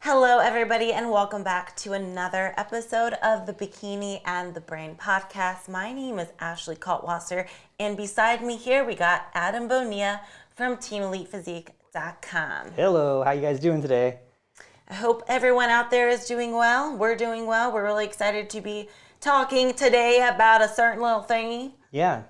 Hello, everybody, and welcome back to another episode of the Bikini and the Brain podcast. My name is Ashley Kaltwasser, and beside me here we got Adam Bonilla from TeamElitePhysique.com. Hello, how you guys doing today? I hope everyone out there is doing well. We're doing well. We're really excited to be talking today about a certain little thingy. Yeah.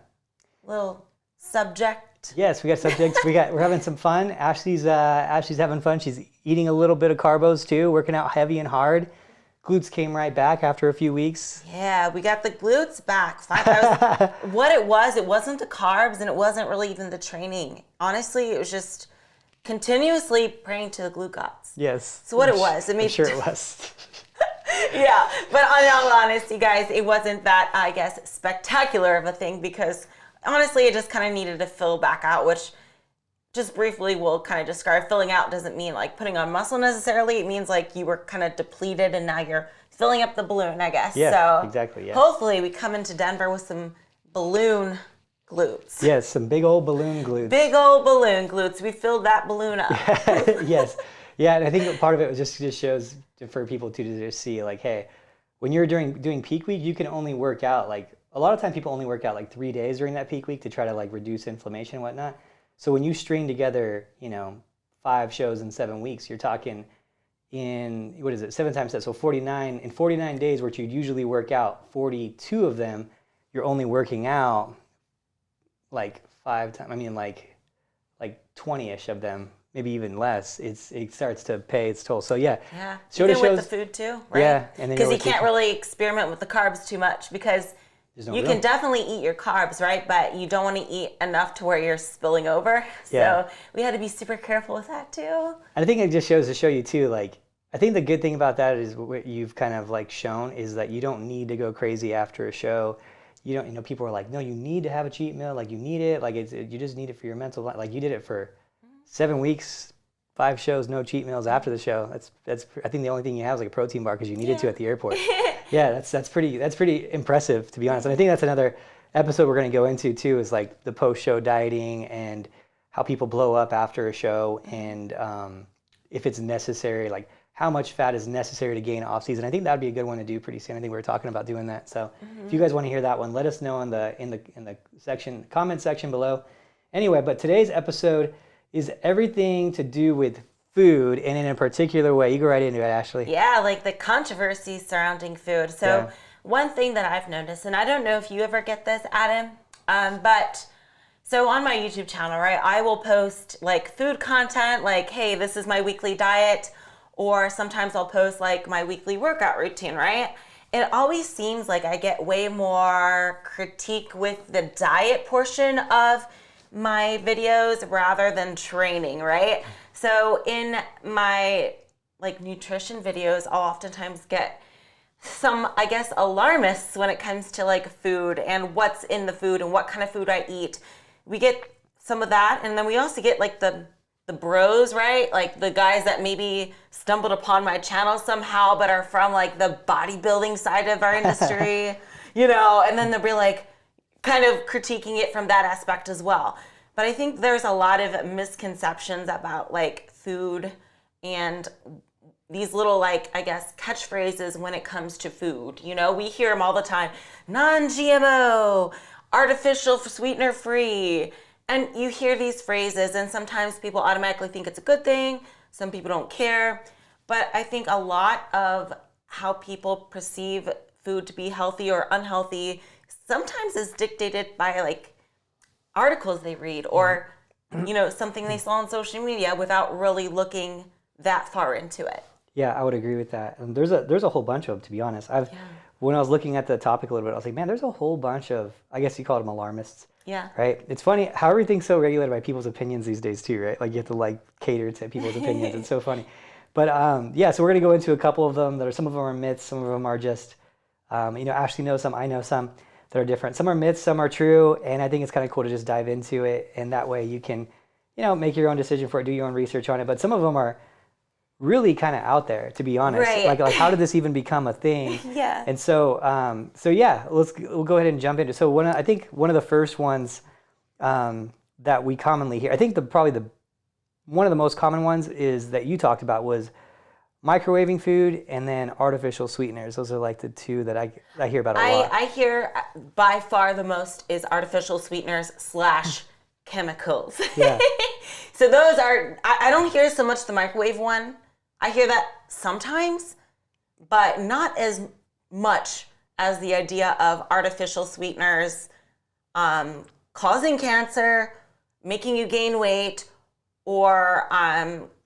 Little subject. Yes, we got subjects. We're having some fun. Ashley's having fun. She's eating a little bit of carbos too, working out heavy and hard. Glutes came right back after a few weeks. Yeah, we got the glutes back. What it wasn't the carbs, and it wasn't really even the training. Honestly, it was just continuously praying to the glute gods. Yes. So what it was. I'm sure it was. Yeah, but in all honesty, guys, it wasn't that, I guess, spectacular of a thing because honestly, it just kind of needed to fill back out, which just briefly we'll kind of describe. Filling out doesn't mean like putting on muscle necessarily. It means like you were kind of depleted and now you're filling up the balloon, I guess. Yeah, so exactly. Yeah. Hopefully we come into Denver with some balloon glutes. Yes, some big old balloon glutes. Big old balloon glutes. We filled that balloon up. Yes. Yeah, and I think part of it just shows for people to just see like, hey, when you're doing peak week, you can only work out like, a lot of time people only work out like 3 days during that peak week to try to like reduce inflammation and whatnot. So when you string together, 5 shows in 7 weeks, you're talking in, 7 times that, so 49, in 49 days, which you'd usually work out 42 of them, you're only working out like 5 times, like 20-ish of them, maybe even less. It starts to pay its toll. So yeah. Yeah, even with the food too, right? Yeah. Because you can't really experiment with the carbs too much because you can definitely eat your carbs, right? But you don't want to eat enough to where you're spilling over. So we had to be super careful with that too. And I think it just shows to show you too, like, I think the good thing about that is what you've kind of like shown is that you don't need to go crazy after a show. You don't, people are like, no, you need to have a cheat meal. Like you need it. Like you just need it for your mental life. Like you did it for 7 weeks, 5 shows, no cheat meals after the show. That's I think the only thing you have is like a protein bar because you needed to at the airport. Yeah, that's pretty impressive, to be honest. And I think that's another episode we're going to go into too, is like the post-show dieting and how people blow up after a show, and if it's necessary, like how much fat is necessary to gain off season. I think that'd be a good one to do pretty soon. I think we were talking about doing that. So if you guys want to hear that one, let us know in the comment section below. Anyway, but today's episode is everything to do with food, and in a particular way. You go right into it, Ashley. Yeah, like the controversy surrounding food. So one thing that I've noticed, and I don't know if you ever get this, Adam, but so on my YouTube channel, right, I will post like food content, like, hey, this is my weekly diet, or sometimes I'll post like my weekly workout routine, right? It always seems like I get way more critique with the diet portion of my videos rather than training, right? So in my like nutrition videos, I'll oftentimes get some, I guess, alarmists when it comes to like food and what's in the food and what kind of food I eat. We get some of that, and then we also get like the bros, right? Like the guys that maybe stumbled upon my channel somehow but are from like the bodybuilding side of our industry, and then they'll be like kind of critiquing it from that aspect as well. But I think there's a lot of misconceptions about like food and these little like, I guess, catchphrases when it comes to food. We hear them all the time. Non-GMO, artificial sweetener free. And you hear these phrases and sometimes people automatically think it's a good thing. Some people don't care. But I think a lot of how people perceive food to be healthy or unhealthy sometimes is dictated by like articles they read or something they saw on social media without really looking that far into it. Yeah, I would agree with that. And there's a whole bunch of them, to be honest. When I was looking at the topic a little bit, I was like, man, there's a whole bunch of, I guess you call them alarmists. Yeah. Right? It's funny how everything's so regulated by people's opinions these days too, right? Like you have to like cater to people's opinions. It's so funny. But so we're going to go into a couple of them. Some of them are myths, some of them are just, Ashley knows some, I know some that are different. Some are myths, some are true, and I think it's kind of cool to just dive into it, and that way you can, make your own decision for it, do your own research on it. But some of them are really kind of out there, to be honest. Right. Like how did this even become a thing? Yeah. And so we'll go ahead and jump into. So I think one of the first ones that we commonly hear, I think probably one of the most common ones is that you talked about was microwaving food, and then artificial sweeteners. Those are like the two that I hear about a lot. I hear by far the most is artificial sweeteners / chemicals. Yeah. So those are, I don't hear so much the microwave one. I hear that sometimes, but not as much as the idea of artificial sweeteners causing cancer, making you gain weight, or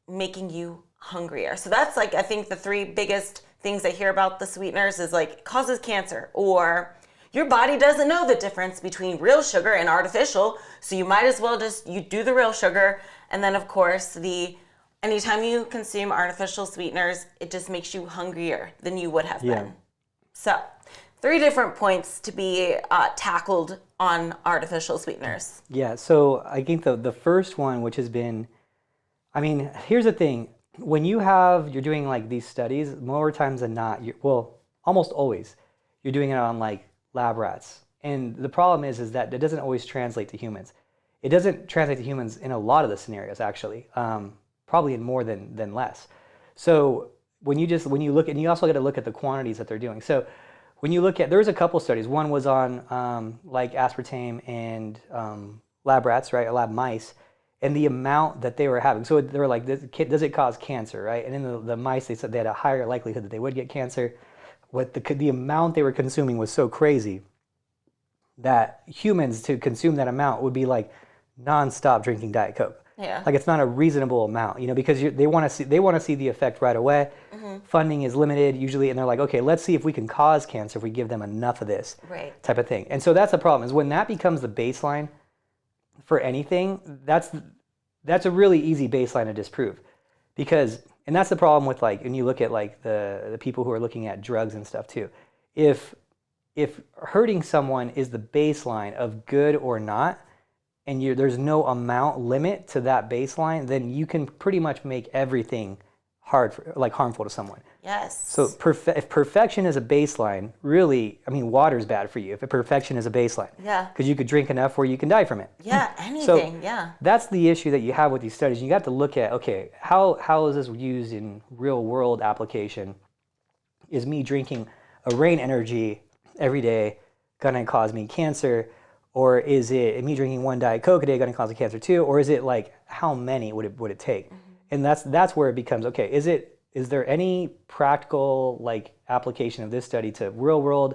making you hungrier. So that's like, I think the three biggest things I hear about the sweeteners is like, it causes cancer, or your body doesn't know the difference between real sugar and artificial, so you might as well you do the real sugar. And then of course, anytime you consume artificial sweeteners, it just makes you hungrier than you would have been. So 3 different points to be tackled on artificial sweeteners. Yeah, so I think the first one, which has been, I mean, here's the thing. When you're doing like these studies, more times than not, almost always, you're doing it on like lab rats. And the problem is that it doesn't always translate to humans. It doesn't translate to humans in a lot of the scenarios, actually, probably in more than less. So when you look, and you also got to look at the quantities that they're doing. So when you look at, there's a couple studies. One was on like aspartame and lab rats, right, or lab mice, and the amount that they were having. So they were like, does it cause cancer, right? And in the mice, they said they had a higher likelihood that they would get cancer. What the amount they were consuming was so crazy that humans, to consume that amount, would be like nonstop drinking Diet Coke. Yeah. Like, it's not a reasonable amount, because they want to see the effect right away. Mm-hmm. Funding is limited usually, and they're like, okay, let's see if we can cause cancer if we give them enough of this type of thing. And so that's the problem, is when that becomes the baseline for anything, that's a really easy baseline to disprove, and that's the problem with, like, when you look at like the people who are looking at drugs and stuff too. If hurting someone is the baseline of good or not, and there's no amount limit to that baseline, then you can pretty much make everything harmful to someone. Yes. So if perfection is a baseline, really, I mean, water's bad for you if perfection is a baseline. Yeah. Because you could drink enough where you can die from it. Yeah, anything, so that's the issue that you have with these studies. You got to look at, okay, how is this used in real world application? Is me drinking a rain energy every day gonna cause me cancer? Or is it me drinking 1 Diet Coke a day gonna cause me cancer too? Or is it like, how many would it take? Mm-hmm. And that's where it becomes, okay, is there any practical like application of this study to real world?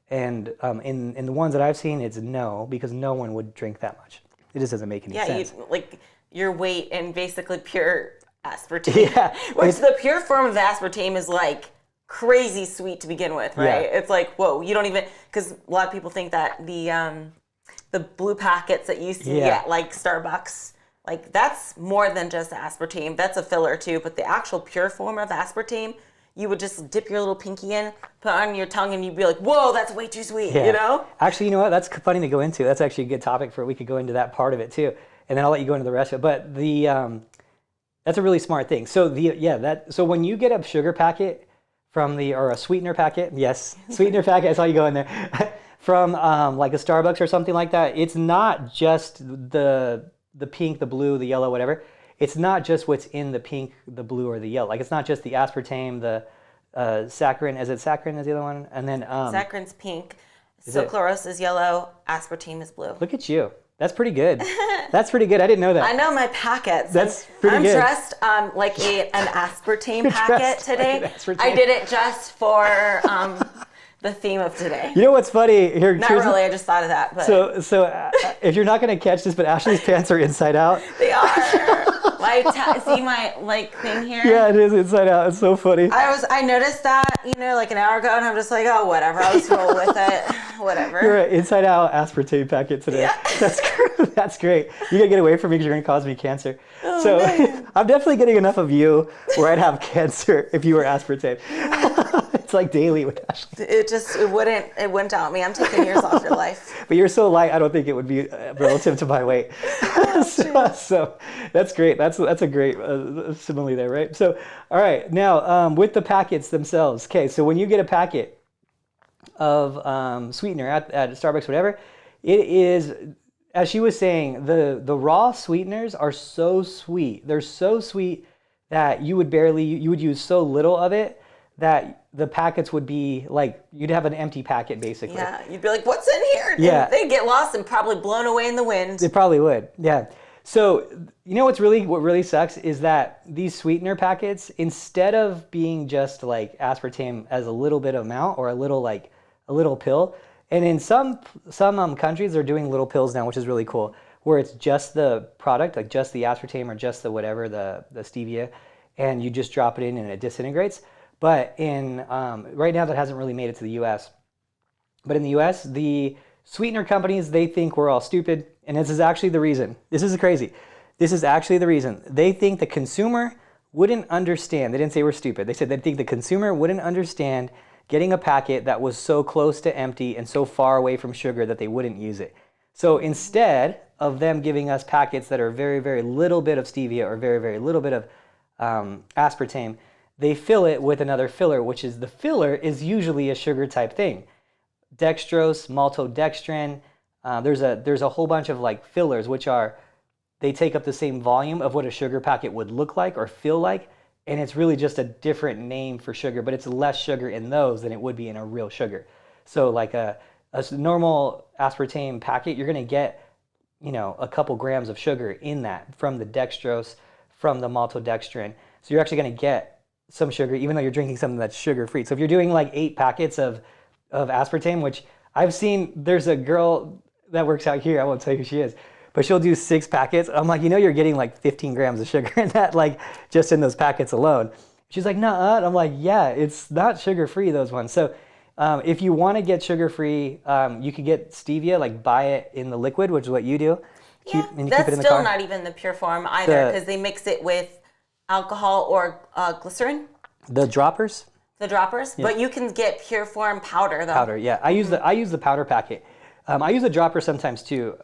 And in the ones that I've seen, it's no, because no one would drink that much. It just doesn't make any sense. Yeah, like your weight and basically pure aspartame. Yeah. Which the pure form of the aspartame is like crazy sweet to begin with, right? Yeah. It's like, whoa, you don't even, because a lot of people think that the blue packets that you see at like Starbucks, like that's more than just aspartame. That's a filler too, but the actual pure form of aspartame, you would just dip your little pinky in, put it on your tongue, and you'd be like, whoa, that's way too sweet, Actually, you know what? That's funny to go into. That's actually a good topic we could go into that part of it too. And then I'll let you go into the rest of it. But that's a really smart thing. So so when you get a sugar packet or a sweetener packet, sweetener packet, I saw you go in there, from like a Starbucks or something like that, it's not just the pink, the blue, the yellow, whatever. It's not just what's in the pink, the blue, or the yellow. Like, it's not just the aspartame, the saccharin. Is it saccharin is the other one? And then saccharin's pink, sucralose is yellow, aspartame is blue. Look at you. That's pretty good. That's pretty good. I didn't know that. I know my packets. That's pretty good. I'm dressed like an aspartame packet today. I did it just for the theme of today. You know what's funny? Here, not really. I just thought of that. But. So if you're not going to catch this, but Ashley's pants are inside out. They are. See my like thing here? Yeah, it is inside out. It's so funny. I noticed that, like an hour ago, and I'm just like, oh, whatever. I'll just roll with it. Whatever. You're an inside out aspartame packet today. Yeah. That's great. You gotta get away from me because you're gonna cause me cancer. Oh, so I'm definitely getting enough of you where I'd have cancer if you were aspartame. It's like daily with Ashley. It wouldn't out me. I'm taking years off your life. But you're so light, I don't think it would be relative to my weight. So that's great. That's a great simile there, right? So, all right. Now, with the packets themselves. Okay, so when you get a packet of sweetener at Starbucks, whatever, it is, as she was saying, the raw sweeteners are so sweet. They're so sweet that you would use so little of it that the packets would be like, you'd have an empty packet basically. Yeah, you'd be like, what's in here? Yeah. And they'd get lost and probably blown away in the wind. They probably would, yeah. So, you know what really sucks is that these sweetener packets, instead of being just like aspartame as a little bit of amount or a little pill, and in some countries they're doing little pills now, which is really cool, where it's just the product, like just the aspartame or just the whatever, the stevia, and you just drop it in and it disintegrates. But in right now that hasn't really made it to the U.S. But in the U.S., the sweetener companies, they think we're all stupid, and this is actually the reason. This is crazy. This is actually the reason. They think the consumer wouldn't understand. They didn't say we're stupid. They said they think the consumer wouldn't understand getting a packet that was so close to empty and so far away from sugar that they wouldn't use it. So instead of them giving us packets that are very, very little bit of stevia or very, very little bit of aspartame, they fill it with another filler, which is the filler is usually a sugar type thing. Dextrose, maltodextrin. There's a whole bunch of like fillers, which they take up the same volume of what a sugar packet would look like or feel like, and it's really just a different name for sugar, but it's less sugar in those than it would be in a real sugar. So like a normal aspartame packet, you're gonna get, a couple grams of sugar in that from the dextrose, from the maltodextrin. So you're actually gonna get some sugar, even though you're drinking something that's sugar-free. So if you're doing like 8 packets of aspartame, which I've seen, there's a girl that works out here, I won't tell you who she is, but she'll do 6 packets. I'm like, you're getting like 15 grams of sugar in that, like just in those packets alone. She's like, nuh-uh. And I'm like, yeah, it's not sugar-free, those ones. So if you want to get sugar-free, you could get stevia, like buy it in the liquid, which is what you do. That's still not even the pure form either, because they mix it with alcohol or glycerin. The droppers? The droppers, yeah. But you can get pure form powder though. Powder, yeah. I use the powder packet. I use the dropper sometimes too.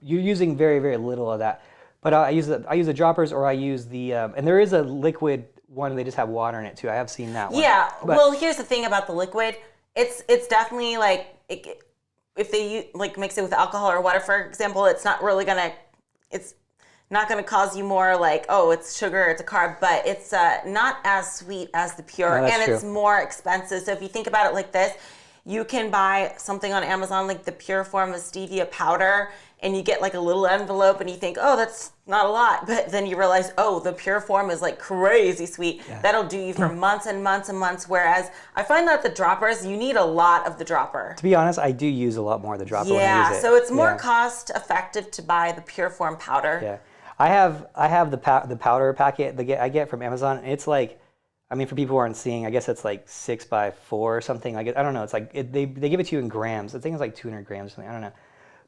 You're using very, very little of that, but I use the droppers, or I use the and there is a liquid one. They just have water in it too. I have seen that one. Yeah. Well, here's the thing about the liquid. It's definitely like if they like mix it with alcohol or water, for example, it's not gonna cause you more like, oh, it's sugar, it's a carb, but it's not as sweet as the pure, and it's more expensive. So if you think about it like this, you can buy something on Amazon like the pure form of stevia powder, and you get like a little envelope, and you think, oh, that's not a lot, but then you realize, oh, the pure form is like crazy sweet. Yeah. That'll do you for months and months and months, whereas I find that the droppers, you need a lot of the dropper. To be honest, I do use a lot more of the dropper when I use it. So it's more cost effective to buy the pure form powder. Yeah. I have the powder packet that I get from Amazon. It's like, I mean, for people who aren't seeing, I guess it's like 6 by 4 or something. I don't know. It's like they give it to you in grams. I think it's like 200 grams or something. I don't know.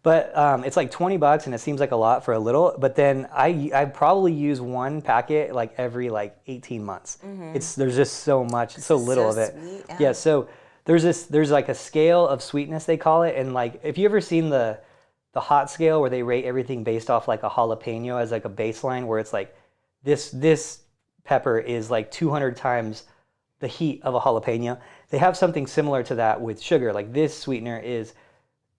But it's like $20, and it seems like a lot for a little. But then I probably use one packet like every like 18 months. Mm-hmm. There's just so much, so little of it. Sweet, yeah. So there's like a scale of sweetness, they call it, and like if you ever seen the hot scale where they rate everything based off like a jalapeno as like a baseline, where it's like this pepper is like 200 times the heat of a jalapeno. They have something similar to that with sugar. Like this sweetener is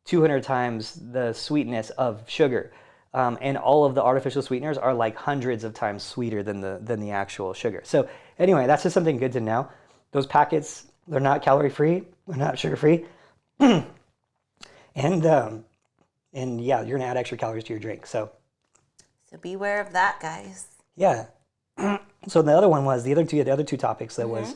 200 times the sweetness of sugar. And all of the artificial sweeteners are like hundreds of times sweeter than the actual sugar. So anyway, that's just something good to know. Those packets, they're not calorie free, they're not sugar free. And yeah, you're gonna add extra calories to your drink. So beware of that, guys. Yeah. So the other one was the other two topics that was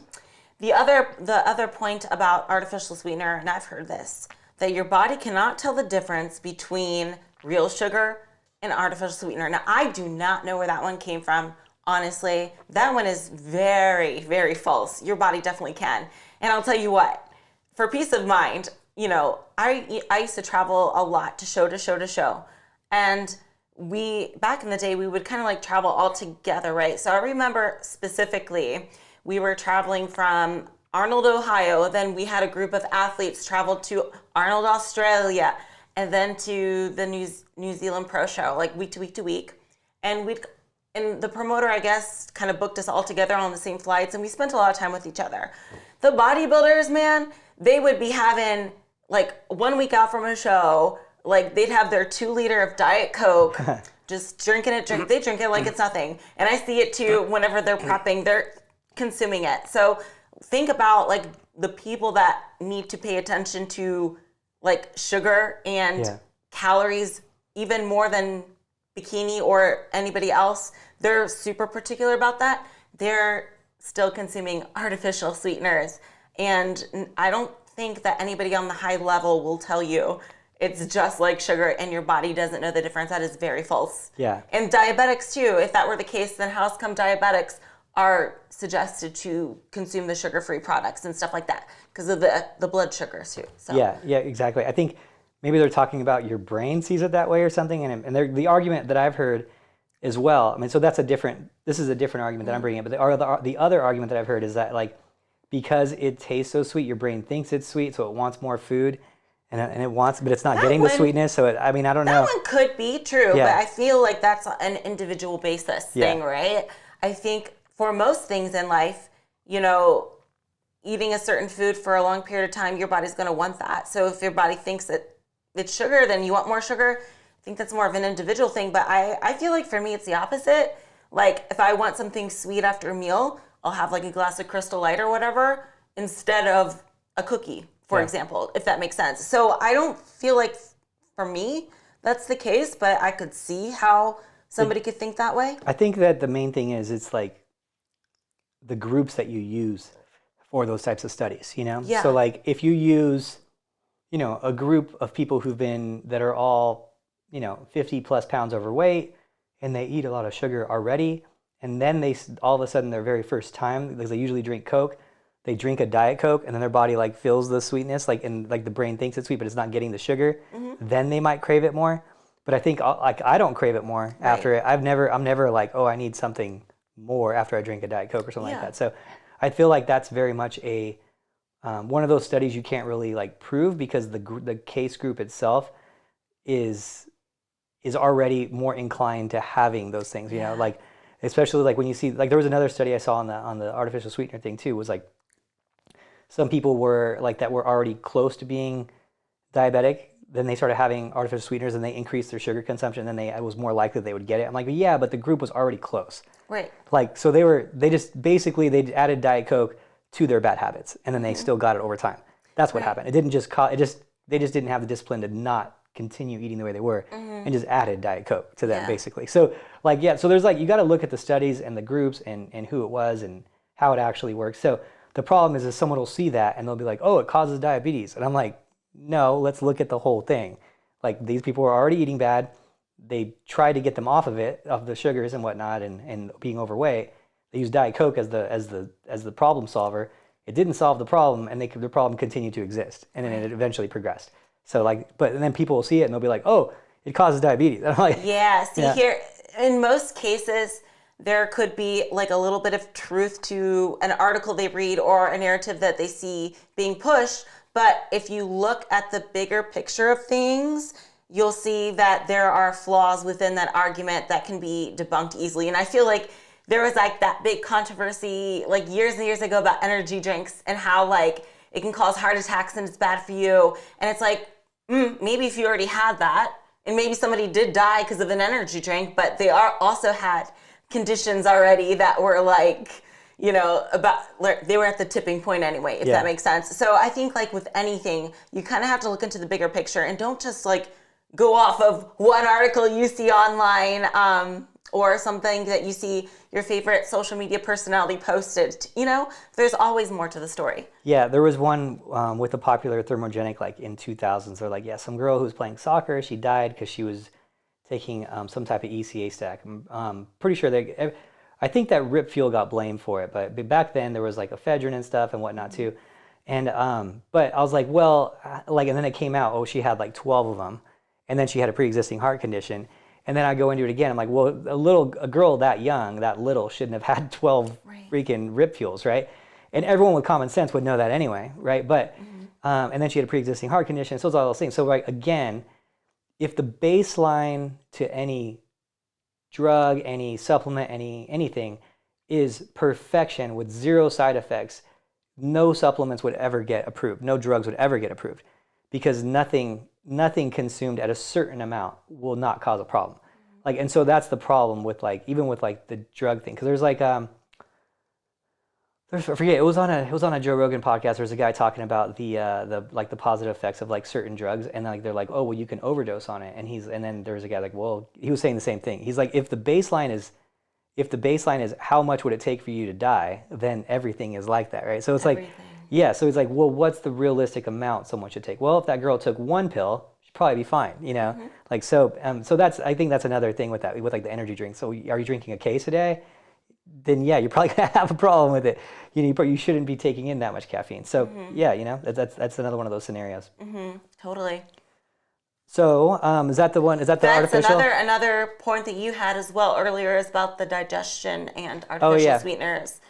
the other point about artificial sweetener, and I've heard this, that your body cannot tell the difference between real sugar and artificial sweetener. Now, I do not know where that one came from. Honestly, that one is very, very false. Your body definitely can. And I'll tell you what, for peace of mind, I used to travel a lot to show. And back in the day, we would kind of like travel all together, right? So I remember specifically, we were traveling from Arnold, Ohio. Then we had a group of athletes travel to Arnold, Australia, and then to the New Zealand Pro Show, like week to week. And the promoter, I guess, kind of booked us all together on the same flights, and we spent a lot of time with each other. The bodybuilders, man, they would be having, like, 1 week out from a show, like, they'd have their 2 liter of Diet Coke just drinking it. They drink it like it's nothing. And I see it too whenever they're prepping, they're consuming it. So think about like the people that need to pay attention to like sugar and calories even more than bikini or anybody else. They're super particular about that. They're still consuming artificial sweeteners. And I don't think that anybody on the high level will tell you it's just like sugar and your body doesn't know the difference. That is very false. Yeah. And diabetics too. If that were the case, then how's come diabetics are suggested to consume the sugar-free products and stuff like that because of the blood sugars too. So. Yeah, exactly. I think maybe they're talking about your brain sees it that way or something. And the argument that I've heard as well, I mean, so this is a different argument that I'm bringing up. But the other argument that I've heard is that like, because it tastes so sweet, your brain thinks it's sweet, so it wants more food. And it wants, but it's not getting the sweetness. So I don't know. That one could be true, but I feel like that's an individual basis thing, right? I think for most things in life, eating a certain food for a long period of time, your body's going to want that. So if your body thinks that it's sugar, then you want more sugar. I think that's more of an individual thing. But I feel like for me, it's the opposite. Like if I want something sweet after a meal, I'll have like a glass of Crystal Light or whatever instead of a cookie, for example, if that makes sense. So I don't feel like for me that's the case, but I could see how somebody could think that way. I think that the main thing is it's like the groups that you use for those types of studies, Yeah. So like if you use, a group of people that are all, 50 plus pounds overweight and they eat a lot of sugar already, and then they all of a sudden their very first time, because they usually drink Coke, they drink a Diet Coke, and then their body like feels the sweetness, and the brain thinks it's sweet, but it's not getting the sugar. Mm-hmm. Then they might crave it more. But I think like I don't crave it more after it. I'm never like, oh, I need something more after I drink a Diet Coke or something like that. So I feel like that's very much a one of those studies you can't really like prove, because the case group itself is already more inclined to having those things. Like especially like when you see, like there was another study I saw on the artificial sweetener thing too, was like some people were like that were already close to being diabetic, then they started having artificial sweeteners and they increased their sugar consumption, and then it was more likely they would get it. I'm like, yeah, but the group was already close. Right. Like, so they added Diet Coke to their bad habits, and then they still got it over time. That's what happened. It didn't just they just didn't have the discipline to not continue eating the way they were, and just added Diet Coke to them, basically. So like, so there's like, you got to look at the studies and the groups and who it was and how it actually works. So the problem is someone will see that and they'll be like, oh, it causes diabetes. And I'm like, no, let's look at the whole thing. Like, these people were already eating bad. They tried to get them off of the sugars and whatnot, and being overweight. They used Diet Coke as the problem solver. It didn't solve the problem, and the problem continued to exist, and then it eventually progressed. So like, and then people will see it and they'll be like, oh, it causes diabetes. And I'm like, here, in most cases, there could be like a little bit of truth to an article they read or a narrative that they see being pushed. But if you look at the bigger picture of things, you'll see that there are flaws within that argument that can be debunked easily. And I feel like there was like that big controversy like years and years ago about energy drinks and how like it can cause heart attacks and it's bad for you. And it's like, maybe if you already had that, and maybe somebody did die because of an energy drink, but they also had conditions already that were like, they were at the tipping point anyway, if that makes sense. So I think like with anything, you kind of have to look into the bigger picture and don't just like go off of one article you see online or something that you see your favorite social media personality posted. There's always more to the story. Yeah, there was one with a popular thermogenic like in 2000s. They're like, some girl who was playing soccer, she died because she was taking some type of ECA stack. Pretty sure I think that Rip Fuel got blamed for it, but back then there was like ephedrine and stuff and whatnot too. And but I was like, and then it came out, she had like 12 of them, and then she had a pre-existing heart condition. And then I go into it again. I'm like, a girl that young, that little, shouldn't have had 12 freaking Rip Fuels, right? And everyone with common sense would know that anyway, right? But and then she had a pre-existing heart condition. So it's all those things. So like again, if the baseline to any drug, any supplement, anything is perfection with zero side effects, no supplements would ever get approved. No drugs would ever get approved, because nothing consumed at a certain amount will not cause a problem. Like, and so that's the problem with like, even with like the drug thing. Cause there's like, I forget, it was on a Joe Rogan podcast. There's a guy talking about the like the positive effects of like certain drugs. And like, they're like, oh, well, you can overdose on it. And then there's a guy like, well, he was saying the same thing. He's like, if the baseline is how much would it take for you to die, then everything is like that, right? So it's like, yeah, so it's like, well, what's the realistic amount someone should take? Well, if that girl took one pill, she'd probably be fine, you know? Like, so that's, I think that's another thing with that, with like the energy drink. So are you drinking a case a day? Then yeah, you're probably gonna have a problem with it. You shouldn't be taking in that much caffeine. So yeah, that's another one of those scenarios. Totally. So is that the one? Is that the artificial? That's another point that you had as well earlier is about the digestion and artificial sweeteners.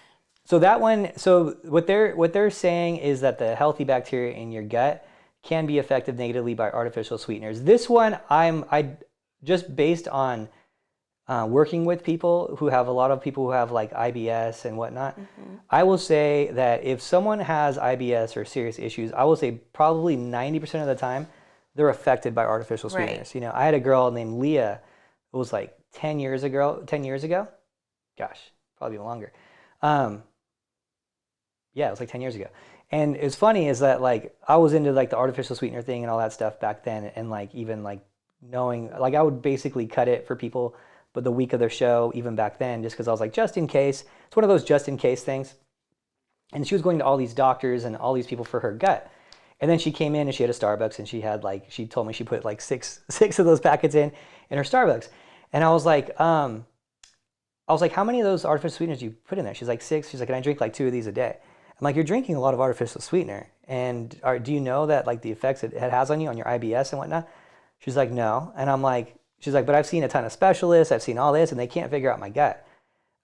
So that one. So what they're saying is that the healthy bacteria in your gut can be affected negatively by artificial sweeteners. This one, I just based on working with people who have like IBS and whatnot. I will say that if someone has IBS or serious issues, I will say probably 90% of the time they're affected by artificial sweeteners. You know, I had a girl named Leah. It was like 10 years ago. Gosh, probably even longer. Yeah, it was like 10 years ago. And it's funny is that like I was into like the artificial sweetener thing and all that stuff back then, and like even like knowing, like I would basically cut it for people, but the week of their show, even back then, just because I was like, just in case. It's one of those just in case things. And she was going to all these doctors and all these people for her gut. And then she came in and she had a Starbucks, and she told me she put like six of those packets in her Starbucks. And I was like, how many of those artificial sweeteners do you put in there? She's like, 6. She's like, and I drink like 2 of these a day. I'm like, you're drinking a lot of artificial sweetener. And do you know that like the effects it has on you, on your IBS and whatnot? She's like, no. And I'm like, she's like, but I've seen a ton of specialists. I've seen all this, and they can't figure out my gut.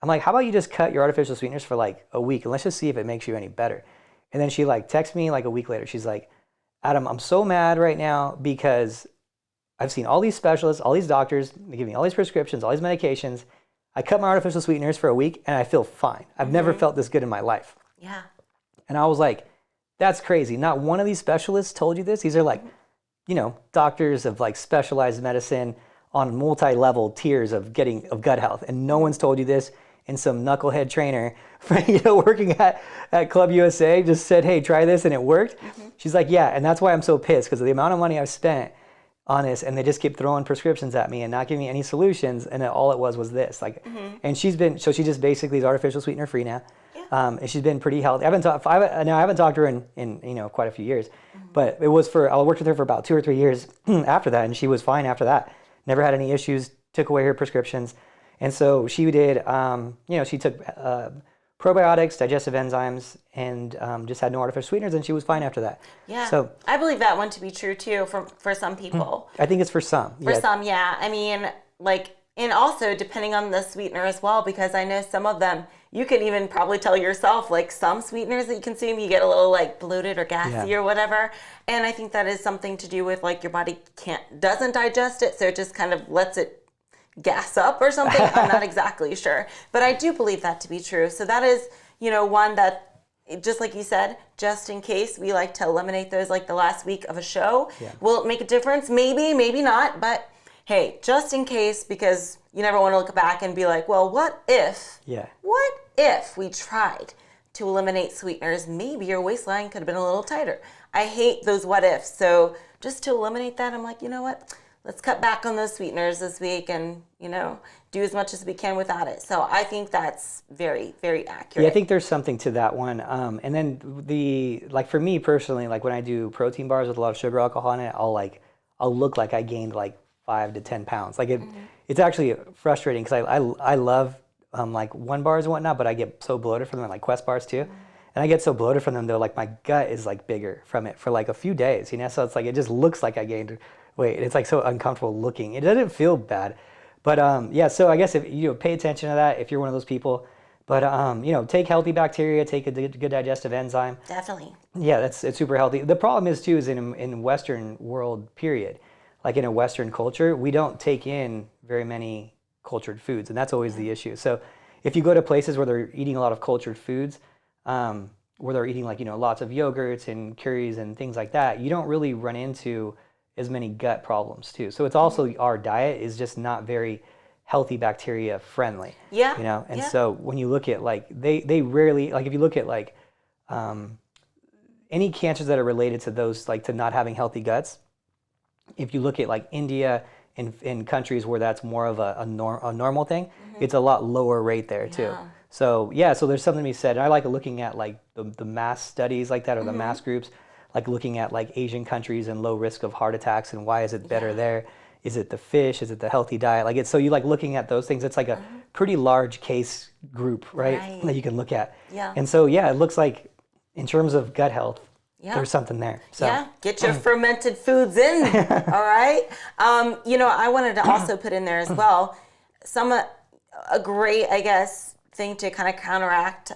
I'm like, how about you just cut your artificial sweeteners for like a week, and let's just see if it makes you any better. And then she like texts me like a week later. She's like, Adam, I'm so mad right now because I've seen all these specialists, all these doctors, they give me all these prescriptions, all these medications. I cut my artificial sweeteners for a week and I feel fine. I've never felt this good in my life. Yeah. And I was like, that's crazy. Not one of these specialists told you this. These are like, doctors of like specialized medicine on multi-level tiers of gut health. And no one's told you this. And some knucklehead trainer, working at Club USA just said, hey, try this, and it worked. She's like, yeah, and that's why I'm so pissed, because of the amount of money I've spent on this, and they just keep throwing prescriptions at me and not giving me any solutions, and all it was this. Like, and she just basically is artificial sweetener free now. And she's been pretty healthy. I haven't talked to her in quite a few years, but I worked with her for about 2 or 3 years after that, and she was fine after that. Never had any issues, took away her prescriptions. And so she did, she took probiotics, digestive enzymes, and just had no artificial sweeteners, and she was fine after that. Yeah. So I believe that one to be true too for some people. I think it's for some. Some, yeah. I mean, like, and also depending on the sweetener as well, because I know some of them, you can even probably tell yourself, like some sweeteners that you consume, you get a little like bloated or gassy or whatever. And I think that is something to do with like your body doesn't digest it, so it just kind of lets it gas up or something. I'm not exactly sure, but I do believe that to be true. So that is, one that, just like you said, just in case, we like to eliminate those like the last week of a show. Will it make a difference? Maybe, maybe not, but hey, just in case, because you never want to look back and be like, well, what if we tried to eliminate sweeteners? Maybe your waistline could have been a little tighter. I hate those what ifs. So just to eliminate that, I'm like, you know what? Let's cut back on those sweeteners this week and, do as much as we can without it. So I think that's very, very accurate. Yeah, I think there's something to that one. And then for me personally, like when I do protein bars with a lot of sugar alcohol in it, I'll look like I gained like 5 to 10 pounds. Like it's actually frustrating because I love like One bars and whatnot, but I get so bloated from them, like Quest bars too. And I get so bloated from them though, like my gut is like bigger from it for like a few days, So it's like, it just looks like I gained weight. It's like so uncomfortable looking. It doesn't feel bad. But so I guess if pay attention to that if you're one of those people. But take healthy bacteria, take a good digestive enzyme. Definitely. Yeah, it's super healthy. The problem is too is in Western world period, like in a Western culture, we don't take in very many cultured foods, and that's always the issue. So if you go to places where they're eating a lot of cultured foods, where they're eating like lots of yogurts and curries and things like that, you don't really run into as many gut problems too. So it's also our diet is just not very healthy bacteria friendly. Yeah. You know, and so when you look at like they rarely, like if you look at like any cancers that are related to those, like to not having healthy guts, if you look at like India and in countries where that's more of a normal thing, it's a lot lower rate there too. So so there's something to be said. And I like looking at like the mass studies like that, or the mass groups, like looking at like Asian countries and low risk of heart attacks, and why is it better there? Is it the fish? Is it the healthy diet? Like it's, so you like looking at those things. It's like a pretty large case group, right? That you can look at. Yeah. And so it looks like in terms of gut health, there's something there. So get your fermented foods in. All right. You know, I wanted to also put in there as well a great, I guess, thing to kind of counteract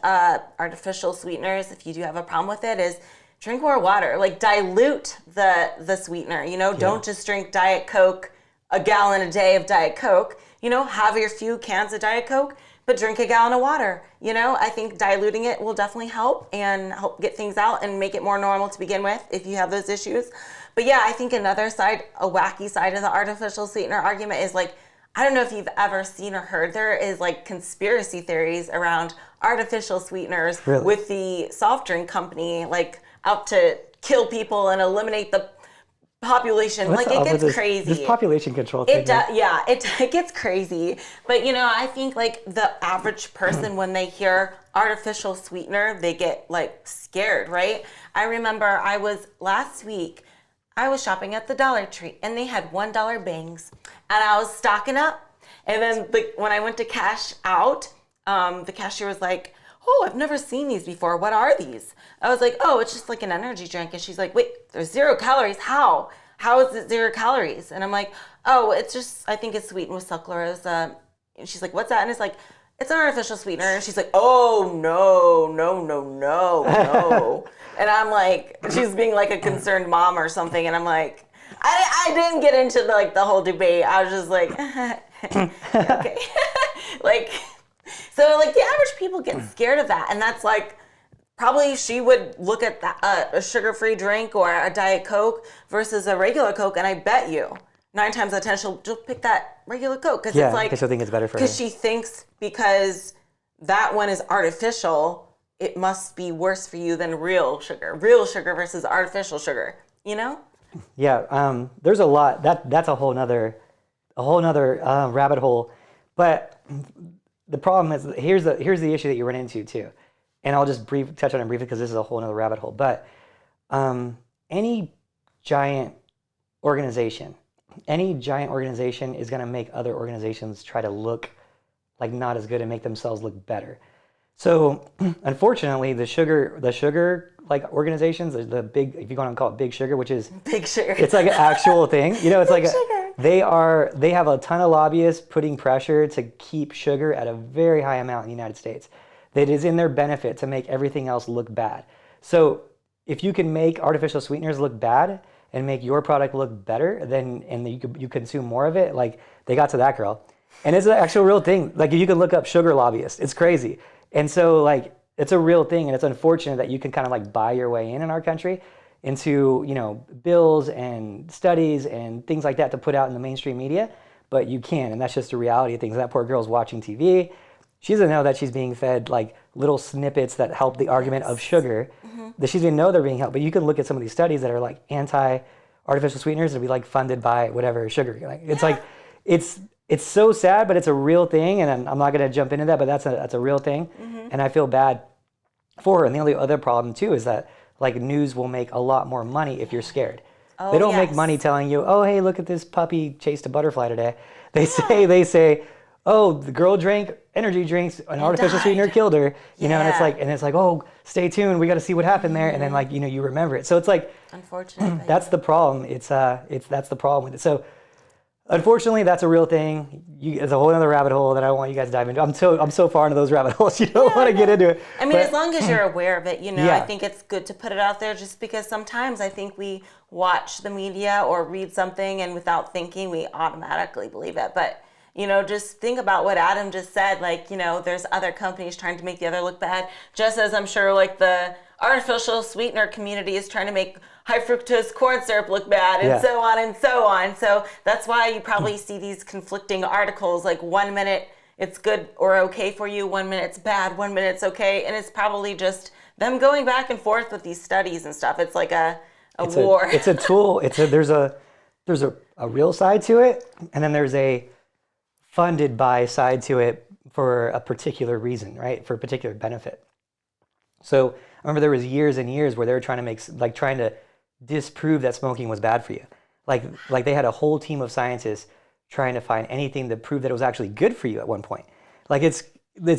artificial sweeteners, if you do have a problem with it, is drink more water. Like dilute the sweetener. You know, don't just drink Diet Coke, a gallon a day of Diet Coke. You know, have your few cans of Diet Coke, but drink a gallon of water. You know, I think diluting it will definitely help and help get things out and make it more normal to begin with if you have those issues. But yeah, I think another side, a wacky side of the artificial sweetener argument is like, I don't know if you've ever seen or heard, there is like conspiracy theories around artificial sweeteners with the soft drink company, like out to kill people and eliminate the population. It gets crazy. This population control thing. It gets crazy. But you know, I think like the average person, when they hear artificial sweetener, they get like scared, right? I remember last week, I was shopping at the Dollar Tree and they had $1 bangs and I was stocking up. And then when I went to cash out, the cashier was like, "Oh, I've never seen these before. What are these?" I was like, "Oh, it's just like an energy drink." And she's like, "Wait, there's 0 calories. How? How is it 0 calories?" And I'm like, "Oh, it's just, I think it's sweetened with sucralose." And she's like, "What's that?" And it's like, "It's an artificial sweetener." And she's like, "Oh, no. And I'm like, she's being like a concerned mom or something. And I'm like, I didn't get into the whole debate. I was just like, okay. So the average people get scared of that. And that's like, probably she would look at that, a sugar-free drink or a Diet Coke versus a regular Coke. And I bet you 9 times out of 10, she'll pick that regular Coke. Cause it's like, because she'll think it's better for her. Because she thinks because that one is artificial, it must be worse for you than real sugar versus artificial sugar, you know? Yeah, there's a lot. That's a whole nother rabbit hole. But the problem is, here's the issue that you run into too, and I'll just touch on it briefly because this is a whole nother rabbit hole. But any giant organization is going to make other organizations try to look like not as good and make themselves look better. So unfortunately, the sugar like organizations, the big, if you want to call it big sugar, which is big sugar, it's like an actual thing. You know, it's big like sugar. They have a ton of lobbyists putting pressure to keep sugar at a very high amount in the United States. That is in their benefit to make everything else look bad. So if you can make artificial sweeteners look bad and make your product look better, and you consume more of it, like they got to that girl. And it's an actual real thing. Like you can look up sugar lobbyists. It's crazy. And so like it's a real thing, and it's unfortunate that you can kind of like buy your way in our country into, you know, bills and studies and things like that to put out in the mainstream media, but you can, and that's just the reality of things. That poor girl's watching TV. She doesn't know that she's being fed like little snippets that help the argument of sugar. That she doesn't know they're being helped. But you can look at some of these studies that are like anti-artificial sweeteners and be like funded by whatever sugar. Like it's like it's so sad, but it's a real thing, and I'm not going to jump into that, but that's a real thing, and I feel bad for her. And the only other problem too is that like news will make a lot more money if you're scared. They don't make money telling you, "Oh, hey, look at this puppy chased a butterfly today." They say, "Oh, the girl drank energy drinks, an artificial sweetener killed her." You know, and it's like, "Oh, stay tuned, we got to see what happened there," and then like you remember it. So it's like, unfortunately, that's the problem. That's the problem with it. So. Unfortunately, that's a real thing. It's a whole other rabbit hole that I don't want you guys to dive into. I'm so far into those rabbit holes. You don't want to get into it. I mean, as long as you're aware of it, you know, I think it's good to put it out there, just because sometimes I think we watch the media or read something and without thinking, we automatically believe it. But, you know, just think about what Adam just said. Like, you know, there's other companies trying to make the other look bad, just as I'm sure like the artificial sweetener community is trying to make high fructose corn syrup look bad, and so on and so on. So that's why you probably see these conflicting articles, like 1 minute it's good or okay for you, 1 minute it's bad, 1 minute it's okay, and it's probably just them going back and forth with these studies and stuff. It's like a war. It's a tool. There's a real side to it, and then there's a funded by side to it for a particular reason, right? For a particular benefit. So I remember there was years and years where they were trying to disprove that smoking was bad for you. Like they had a whole team of scientists trying to find anything to prove that it was actually good for you at one point. Like it's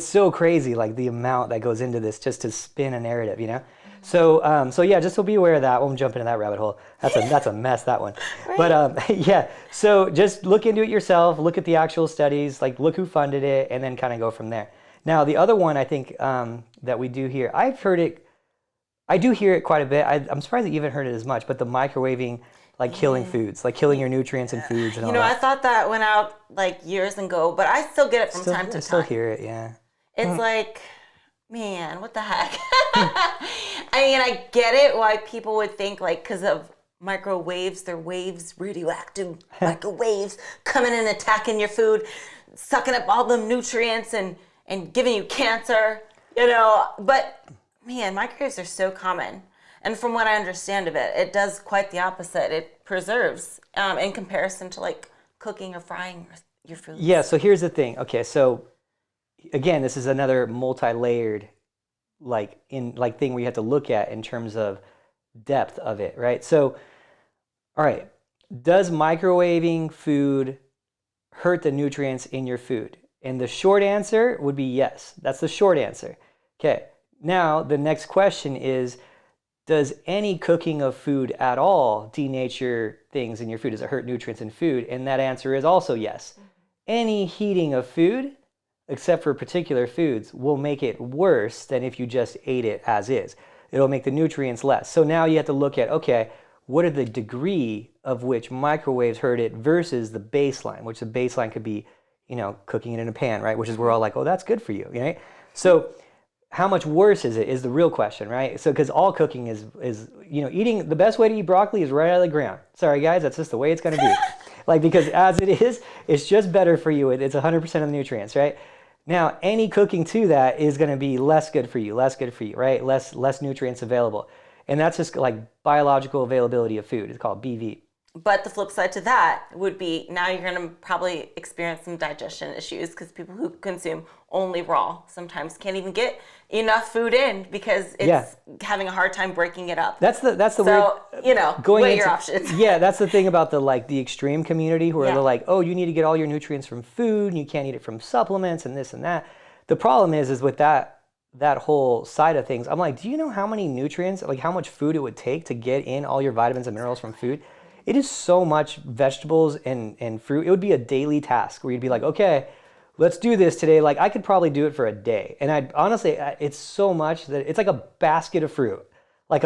so crazy, like the amount that goes into this just to spin a narrative, you know? So yeah, just so be aware of that. Won't jump into that rabbit hole. That's a mess, that one. Right. But yeah, so just look into it yourself, look at the actual studies, like look who funded it, and then kind of go from there. Now, the other one I think that we do here, I do hear it quite a bit. I'm surprised that you haven't heard it as much, but the microwaving, like killing foods, like killing your nutrients in foods and all that. I thought that went out like years ago, but I still get it from time to time. I still hear it, yeah. It's like, man, what the heck? I mean, I get it why people would think, like, because of microwaves, they're waves, radioactive microwaves coming and attacking your food, sucking up all the nutrients and giving you cancer, But, man, microwaves are so common. And from what I understand of it, it does quite the opposite. It preserves in comparison to, like, cooking or frying your food. Yeah, so here's the thing. Okay, so, again, this is another multi-layered thing where you have to look at in terms of depth of it, right? So, all right, does microwaving food hurt the nutrients in your food? And the short answer would be yes. That's the short answer. Okay, now the next question is, does any cooking of food at all denature things in your food? Does it hurt nutrients in food? And that answer is also yes. Any heating of food, except for particular foods, will make it worse than if you just ate it as is. It'll make the nutrients less. So now you have to look at, okay, what are the degree of which microwaves hurt it versus the baseline, which the baseline could be, cooking it in a pan, right? Which is we're all like, oh, that's good for you, right? So how much worse is it is the real question, right? So because all cooking is eating, the best way to eat broccoli is right out of the ground. Sorry guys, that's just the way it's going to be. Because as it is, it's just better for you. It's 100% of the nutrients, right? Now, any cooking to that is going to be less good for you, right? Less nutrients available. And that's just like biological availability of food. It's called BV. But the flip side to that would be now you're going to probably experience some digestion issues because people who consume only raw sometimes can't even get enough food in because it's having a hard time breaking it up. That's the weird, weigh your options. Yeah, that's the thing about the extreme community where they're like, oh, you need to get all your nutrients from food and you can't eat it from supplements and this and that. The problem is with that whole side of things, I'm like, do you know how many nutrients, like how much food it would take to get in all your vitamins and minerals from food? It is so much vegetables and fruit. It would be a daily task where you'd be like, okay, let's do this today. Like I could probably do it for a day. And it's so much that it's like a basket of fruit. And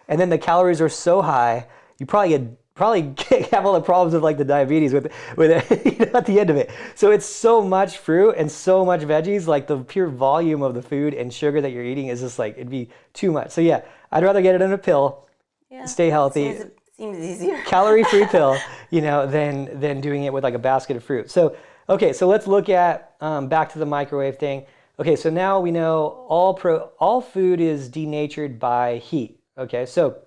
then the calories are so high, you probably have all the problems with like the diabetes with it, at the end of it. So it's so much fruit and so much veggies, like the pure volume of the food and sugar that you're eating is just like, it'd be too much. So yeah, I'd rather get it in a pill. Yeah, stay healthy. Seems easier. Calorie-free pill, than doing it with like a basket of fruit. So, okay, so let's look at back to the microwave thing. Okay, so now we know all food is denatured by heat. Okay, so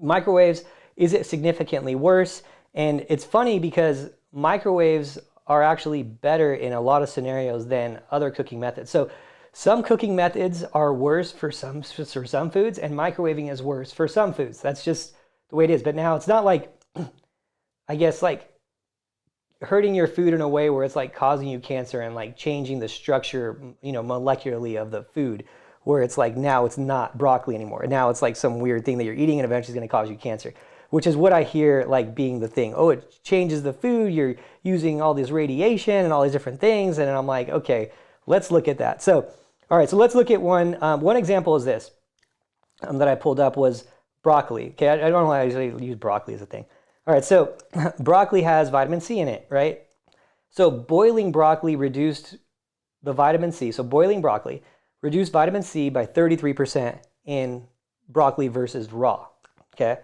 microwaves, is it significantly worse? And it's funny because microwaves are actually better in a lot of scenarios than other cooking methods. So some cooking methods are worse for some foods, and microwaving is worse for some foods. That's just the way it is. But now it's not like, I guess, like hurting your food in a way where it's like causing you cancer and like changing the structure, molecularly of the food, where it's like now it's not broccoli anymore. Now it's like some weird thing that you're eating and eventually is going to cause you cancer, which is what I hear like being the thing. Oh, it changes the food. You're using all this radiation and all these different things. And I'm like, okay, let's look at that. So, all right, so let's look at one. One example is this that I pulled up was broccoli. Okay, I don't know why I usually use broccoli as a thing. All right, so broccoli has vitamin C in it, right? So boiling broccoli reduced the vitamin C. So boiling broccoli reduced vitamin C by 33% in broccoli versus raw. Okay.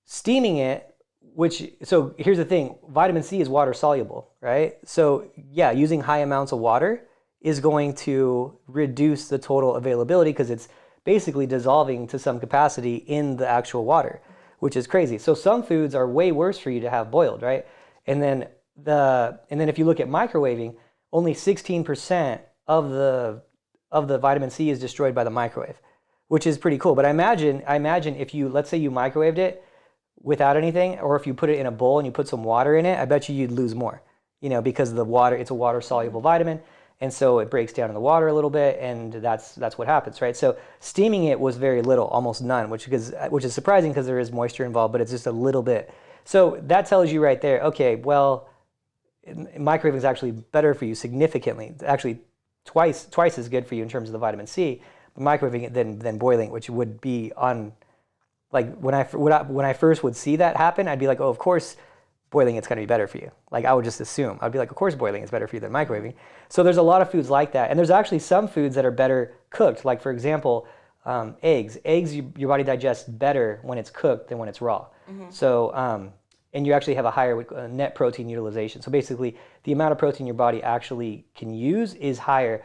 Steaming it, so here's the thing, vitamin C is water soluble, right? So yeah, using high amounts of water is going to reduce the total availability because it's basically dissolving to some capacity in the actual water, which is crazy. So some foods are way worse for you to have boiled, right? And then if you look at microwaving, only 16% of the vitamin C is destroyed by the microwave, which is pretty cool. But I imagine if you, let's say you microwaved it without anything, or if you put it in a bowl and you put some water in it, I bet you'd lose more, because the water, it's a water soluble vitamin. And so it breaks down in the water a little bit, and that's what happens, right? So steaming it was very little, almost none, which is surprising because there is moisture involved, but it's just a little bit. So that tells you right there, okay, well, microwaving is actually better for you significantly, actually twice as good for you in terms of the vitamin C, microwaving it than boiling, which would be on, like when I first would see that happen, I'd be like, oh, of course boiling it's going to be better for you. Like I would just assume. I'd be like, of course boiling is better for you than microwaving. So there's a lot of foods like that. And there's actually some foods that are better cooked. Like for example, eggs. Eggs, your body digests better when it's cooked than when it's raw. Mm-hmm. So, and you actually have a higher net protein utilization. So basically the amount of protein your body actually can use is higher.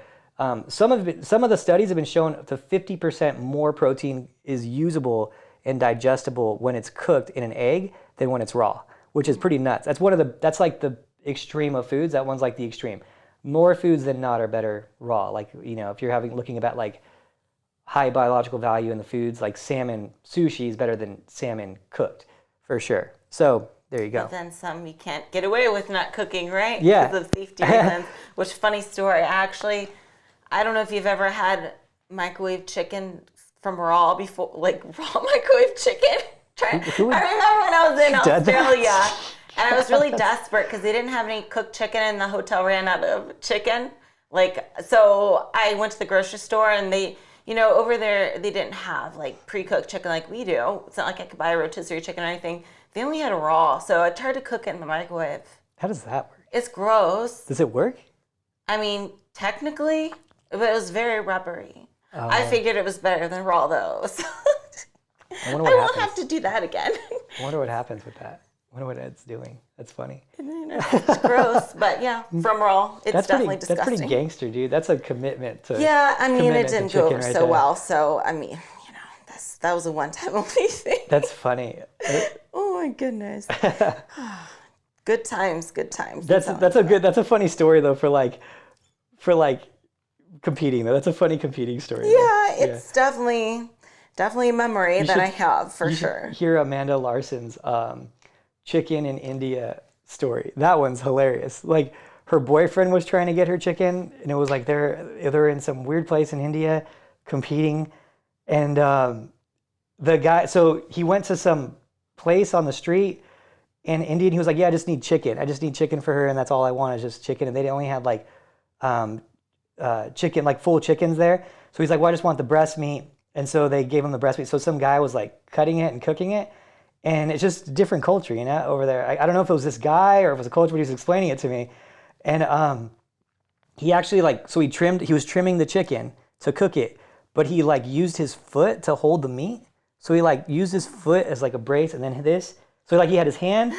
Some of the studies have been shown to 50% more protein is usable and digestible when it's cooked in an egg than when it's raw, which is pretty nuts. That's like the extreme of foods. That one's like the extreme. More foods than not are better raw. Like, if you're looking about like high biological value in the foods, like salmon sushi is better than salmon cooked for sure. So there you go. But then some you can't get away with not cooking, right? Yeah. Because of safety reasons. Which, funny story, actually, I don't know if you've ever had microwave chicken from raw before, like raw microwave chicken. I remember when I was in Australia and I was really desperate because they didn't have any cooked chicken and the hotel ran out of chicken. So I went to the grocery store and they, over there, they didn't have like pre-cooked chicken like we do. It's not like I could buy a rotisserie chicken or anything. They only had raw. So I tried to cook it in the microwave. How does that work? It's gross. Does it work? I mean, technically, but it was very rubbery. I figured it was better than raw though. So I won't have to do that again. I wonder what happens with that. I wonder what Ed's doing. That's funny. It's gross, but yeah, from raw, it's definitely disgusting. That's pretty gangster, dude. That's a commitment to. Yeah, I mean, it didn't go over so well. So I mean, that was a one-time only thing. That's funny. Oh my goodness. Good times. That's a funny story though for competing though. That's a funny competing story. Yeah, it's definitely a memory that I have for sure. Hear Amanda Larson's chicken in India story. That one's hilarious. Like her boyfriend was trying to get her chicken, and it was like they're in some weird place in India competing, and the guy. So he went to some place on the street. And Indian, he was like, yeah, I just need chicken. I just need chicken for her, and that's all I want is just chicken. And they only had like chicken, like full chickens there. So he's like, well, I just want the breast meat. And so they gave him the breast meat. So some guy was like cutting it and cooking it. And it's just different culture, over there. I don't know if it was this guy or if it was a culture, but he was explaining it to me. And he actually he was trimming the chicken to cook it, but he like used his foot to hold the meat. So he like used his foot as like a brace and then this. So like he had his hand,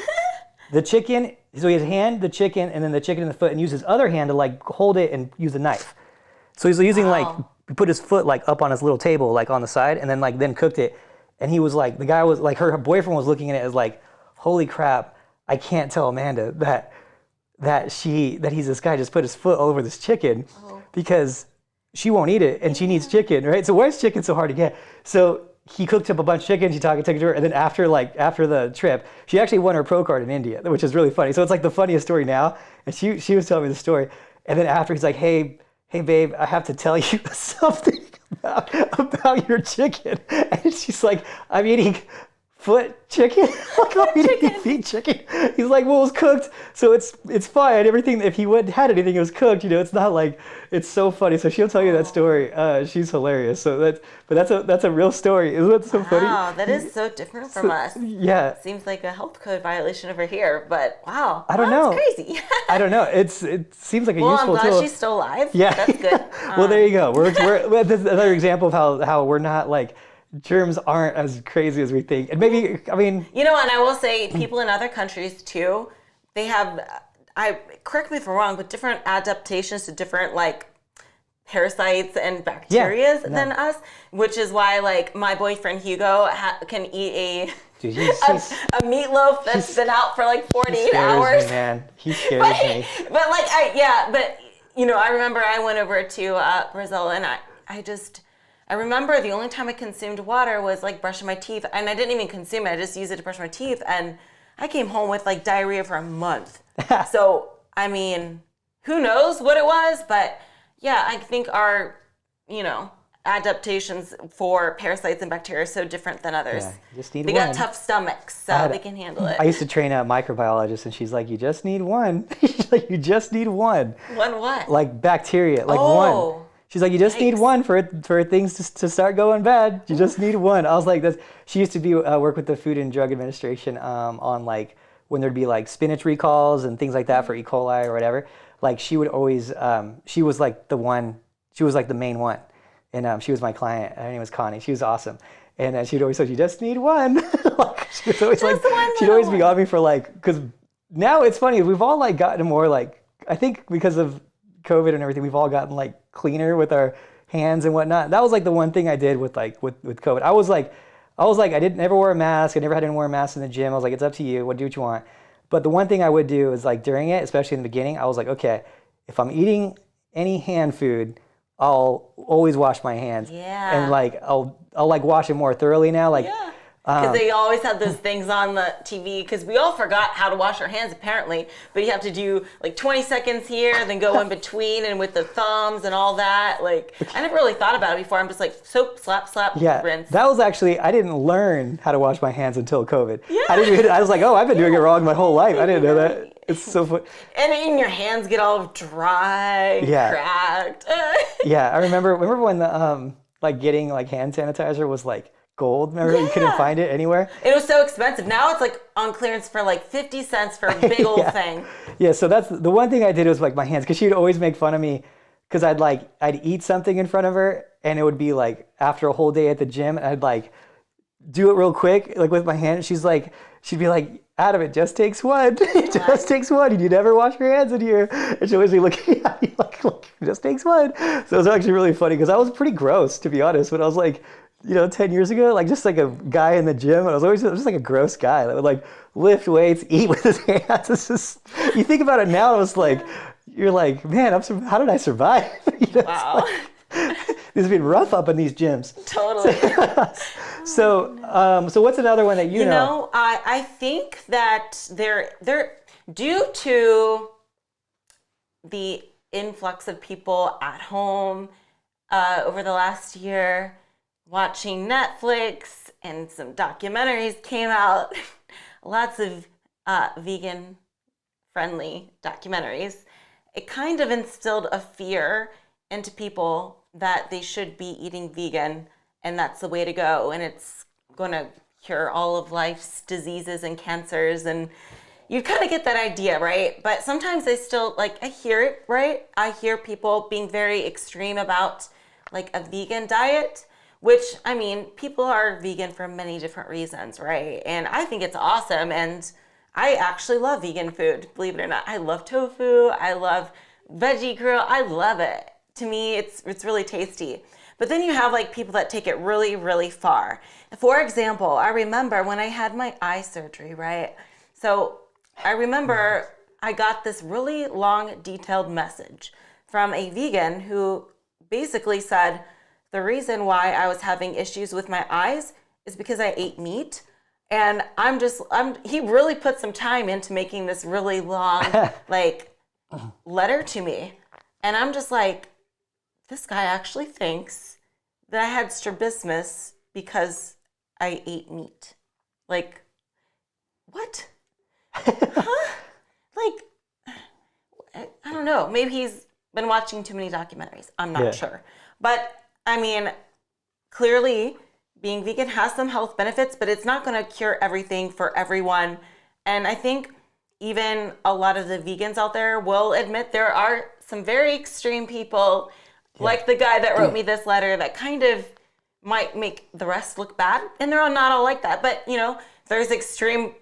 the chicken, so he had his hand, the chicken, and then the chicken and the foot, and used his other hand to like hold it and use a knife. So he's using he put his foot like up on his little table, like on the side, and then cooked it. And he was like, the guy was like, her boyfriend was looking at it as like, holy crap, I can't tell Amanda that he's this guy just put his foot all over this chicken because she won't eat it and she needs chicken, right? So why is chicken so hard to get? So he cooked up a bunch of chicken, took it to her, and then after the trip, she actually won her pro card in India, which is really funny. So it's like the funniest story now. And she was telling me the story. And then after he's like, hey babe, I have to tell you something about your chicken. And she's like, I'm eating foot chicken. Like, why did he eat chicken? He's like, well, it was cooked, so it's fine. Everything, if he wouldn't had anything, it was cooked. It's not like, it's so funny. So she'll tell you that story. She's hilarious. So that's a real story. Isn't that so funny? Wow, that is so different from us. Yeah. Seems like a health code violation over here, but wow. I don't know. That's crazy. I don't know. It seems like a useful tool. Well, I'm glad she's still alive. Yeah. That's good. Well, there you go. We're that's another example of how we're not like, germs aren't as crazy as we think. And maybe, I mean... And I will say, people in other countries too, they have, correct me if I'm wrong, but different adaptations to different like parasites and bacteria than us, which is why like my boyfriend Hugo can eat a meatloaf that's been out for like 48 hours. Me, man. He scares me. But like, I remember I went over to Brazil and I remember the only time I consumed water was like brushing my teeth, and I didn't even consume it. I just used it to brush my teeth, and I came home with like diarrhea for a month. So, I mean, who knows what it was, but yeah, I think our, adaptations for parasites and bacteria are so different than others. Yeah, just need they one. got tough stomachs, so they can handle it. I used to train a microbiologist, and she's like, you just need one. She's like, you just need one. One what? Like bacteria, like one. She's like, you just need one for things to start going bad. You just need one. I was like, she used to be work with the Food and Drug Administration on like when there'd be like spinach recalls and things like that for E. coli or whatever. Like she would always, she was like the main one. And she was my client. Her name was Connie. She was awesome. And she'd always say, you just need one. Like, she was always like, she'd always be on me for like, because now it's funny, we've all like gotten more like, I think because of COVID and everything, we've all gotten like cleaner with our hands and whatnot. That was like the one thing I did with COVID. I was like, I didn't never wear a mask. I never had to wear a mask in the gym. I was like, it's up to you. Do what you want. But the one thing I would do is like during it, especially in the beginning, I was like, okay, if I'm eating any hand food, I'll always wash my hands. Yeah. And like I'll like wash it more thoroughly now. Like because they always had those things on the TV, because we all forgot how to wash our hands apparently, but you have to do like 20 seconds here, then go in between and with the thumbs and all that. Like I never really thought about it before. I'm just like soap, slap, rinse. That was actually, I didn't learn how to wash my hands until COVID. Yeah. I was like, oh, I've been doing it wrong my whole life. I didn't know that. It's so funny. And then your hands get all dry, cracked. Yeah, I remember when the like getting like hand sanitizer was like gold. Remember you couldn't find it anywhere? It was so expensive. Now it's like on clearance for like 50 cents for a big old thing. Yeah, so that's the one thing I did was like my hands, because she'd always make fun of me because I'd eat something in front of her and it would be like after a whole day at the gym and I'd like do it real quick like with my hand. She'd be like, Adam, it just takes one. It just takes one. You never wash your hands in here. And she'd always be looking at me like, it just takes one. So it was actually really funny because I was pretty gross, to be honest, when I was like, 10 years ago, like just like a guy in the gym. I was always just like a gross guy that would like lift weights, eat with his hands. It's just, you think about it now, it was like, you're like, man, how did I survive? Wow. It's been rough up in these gyms. Totally. So what's another one that you know? I think that they're due to the influx of people at home over the last year, watching Netflix, and some documentaries came out, lots of vegan-friendly documentaries. It kind of instilled a fear into people that they should be eating vegan, and that's the way to go, and it's going to cure all of life's diseases and cancers, and you kind of get that idea, right? But sometimes I still, I hear it, right? I hear people being very extreme about, a vegan diet, which, I mean, people are vegan for many different reasons, right? And I think it's awesome, and I actually love vegan food, believe it or not. I love tofu, I love veggie grill, I love it. To me, it's really tasty. But then you have people that take it really, really far. For example, I remember when I had my eye surgery, right? So I remember I got this really long, detailed message from a vegan who basically said, the reason why I was having issues with my eyes is because I ate meat. And he really put some time into making this really long, letter to me. And I'm just like, this guy actually thinks that I had strabismus because I ate meat. Like, what? Huh? Like, I don't know. Maybe he's been watching too many documentaries. I'm not sure. But, I mean, clearly being vegan has some health benefits, but it's not going to cure everything for everyone. And I think even a lot of the vegans out there will admit there are some very extreme people, like the guy that wrote me this letter, that kind of might make the rest look bad. And they're not all like that. But, you know, there's extreme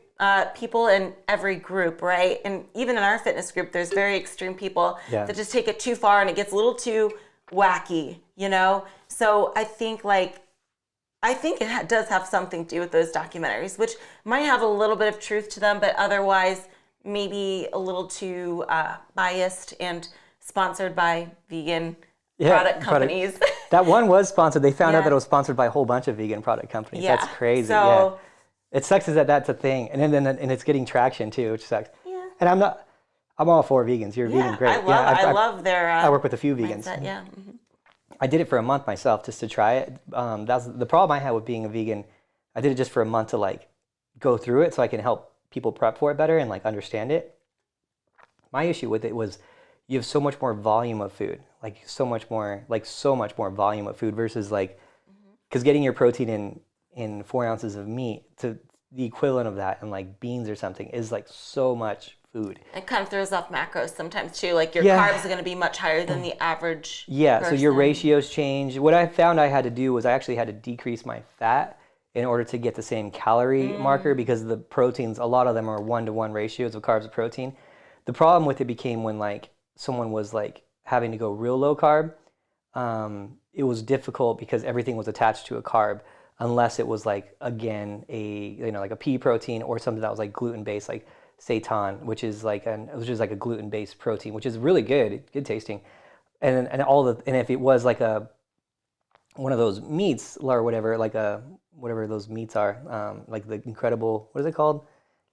people in every group, right? And even in our fitness group, there's very extreme people that just take it too far and it gets a little too wacky, you know? So I think it does have something to do with those documentaries, which might have a little bit of truth to them, but otherwise maybe a little too biased and sponsored by vegan product companies. That one was sponsored. They found out that it was sponsored by a whole bunch of vegan product companies. That's crazy. So, it sucks is that's a thing, and then it's getting traction too, which sucks. Yeah. And I'm all for vegans. You're a vegan, great. I love their. I work with a few vegans. Mindset, yeah. Mm-hmm. I did it for a month myself just to try it. That's the problem I had with being a vegan. I did it just for a month to like go through it so I can help people prep for it better and like understand it. My issue with it was you have so much more volume of food, like so much more volume of food versus like, because getting your protein in 4 ounces of meat to the equivalent of that in like beans or something is like so much food. It kind of throws off macros sometimes too. Like your carbs are going to be much higher than the average person. So your ratios change. What I found I had to do was I actually had to decrease my fat in order to get the same calorie marker, because the proteins, a lot of them are 1-to-1 ratios of carbs to protein. The problem with it became when like someone was like having to go real low carb. It was difficult because everything was attached to a carb, unless it was like, again, like a pea protein or something that was like gluten based, like seitan, which is like a gluten based protein, which is really good tasting. And if it was like one of those meats or whatever, like whatever those meats are, like the incredible, what is it called?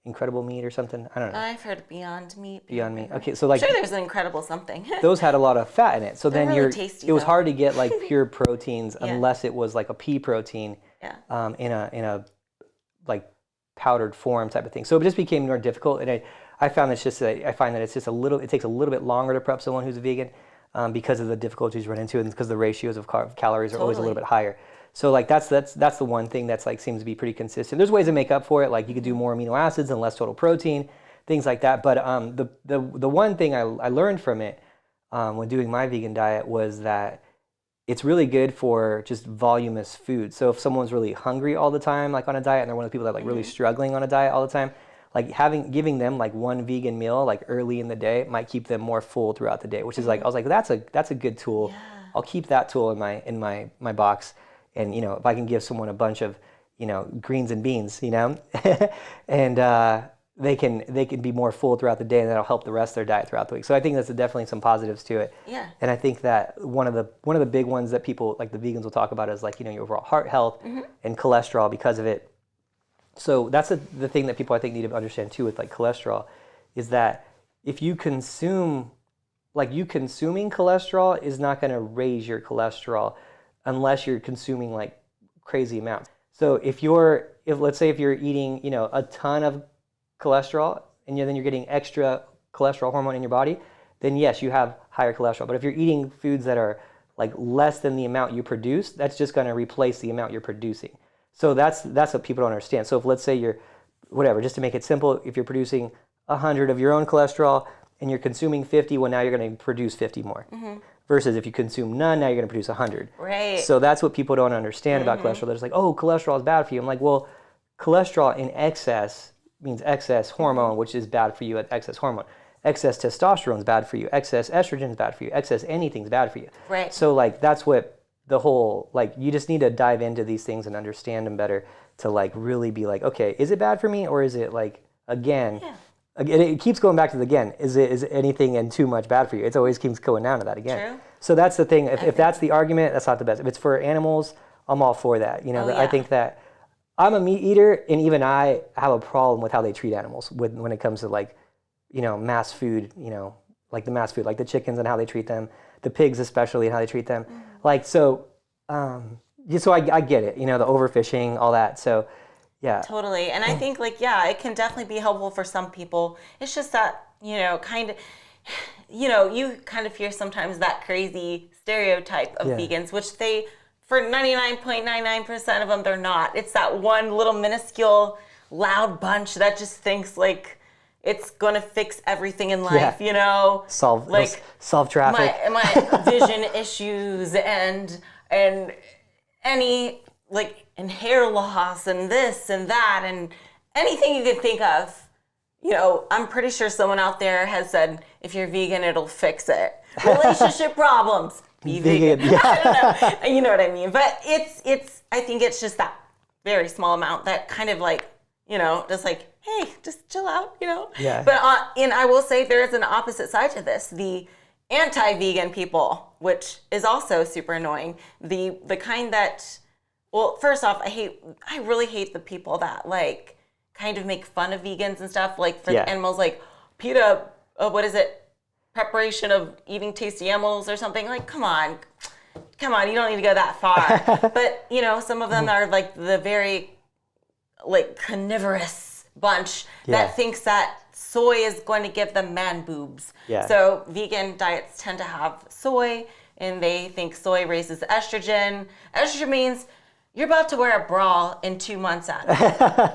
Incredible meat or something? I don't know. I've heard Beyond Meat. Beyond Meat. Okay, so like, I'm sure there's an incredible something. those had a lot of fat in it. So then really tasty, it was hard to get like pure proteins unless it was like a pea protein in a like powdered form type of thing. So it just became more difficult, and I find that it takes a little bit longer to prep someone who's a vegan because of the difficulties you run into, and because the ratios of calories are always a little bit higher. So like that's the one thing that's like seems to be pretty consistent. There's ways to make up for it, like you could do more amino acids and less total protein, things like that. But the one thing I learned from it when doing my vegan diet was that it's really good for just voluminous food. So if someone's really hungry all the time, like on a diet, and they're one of the people that like really struggling on a diet all the time, like giving them like one vegan meal like early in the day might keep them more full throughout the day, which is like, I was like, that's a good tool. Yeah. I'll keep that tool in my box. And, you know, if I can give someone a bunch of, you know, greens and beans, you know, and they can be more full throughout the day, and that'll help the rest of their diet throughout the week. So I think that's definitely some positives to it. Yeah. And I think that one of the big ones that people, like the vegans, will talk about is like, you know, your overall heart health and cholesterol because of it. So that's the thing that people I think need to understand too with like cholesterol is that if you consuming cholesterol is not going to raise your cholesterol unless you're consuming like crazy amounts. So let's say if you're eating, you know, a ton of cholesterol and then you're getting extra cholesterol hormone in your body, then yes, you have higher cholesterol. But if you're eating foods that are like less than the amount you produce, that's just going to replace the amount you're producing. So that's what people don't understand. So if let's say you're, whatever, just to make it simple, if you're producing 100 of your own cholesterol and you're consuming 50, well, now you're going to produce 50 more. Versus if you consume none, now you're going to produce 100. Right. So that's what people don't understand about cholesterol. They're just like, oh, cholesterol is bad for you. I'm like, well, cholesterol in excess means excess hormone, which is bad for you at excess hormone. Excess testosterone is bad for you. Excess estrogen is bad for you. Excess anything is bad for you. Right. So like that's what the whole, like you just need to dive into these things and understand them better to like really be like, okay, is it bad for me, or is it like, again, it keeps going back to the again, is anything and too much bad for you? It always keeps going down to that again. True. So that's the thing. If that's the argument, that's not the best. If it's for animals, I'm all for that. You know, I think that I'm a meat eater, and even I have a problem with how they treat animals when it comes to like, you know, mass food, you know, like the mass food, like the chickens and how they treat them, the pigs especially and how they treat them. Like, so, so I get it, you know, the overfishing, all that. So Yeah. Totally. And I think like, yeah, it can definitely be helpful for some people. It's just that, kind of, you kind of hear sometimes that crazy stereotype of vegans, which they, for 99.99% of them, they're not. It's that one little minuscule loud bunch that just thinks like it's gonna fix everything in life, solve traffic, my vision issues and any and hair loss and this and that and anything you could think of. I'm pretty sure someone out there has said, if you're vegan, it'll fix it. Relationship problems, be vegan. Yeah. I don't know. You know what I mean? But I think it's just that very small amount that kind of just like, hey, just chill out, Yeah. But and I will say there is an opposite side to this. The anti-vegan people, which is also super annoying. The kind that, well, first off, I really hate the people that kind of make fun of vegans and stuff, for the animals, PETA, what is it? Preparation of eating tasty animals or something. Come on, you don't need to go that far. But, some of them are the very carnivorous bunch that thinks that soy is going to give them man boobs. Yeah. So vegan diets tend to have soy, and they think soy raises estrogen. Estrogen means you're about to wear a bra in 2 months, Adam.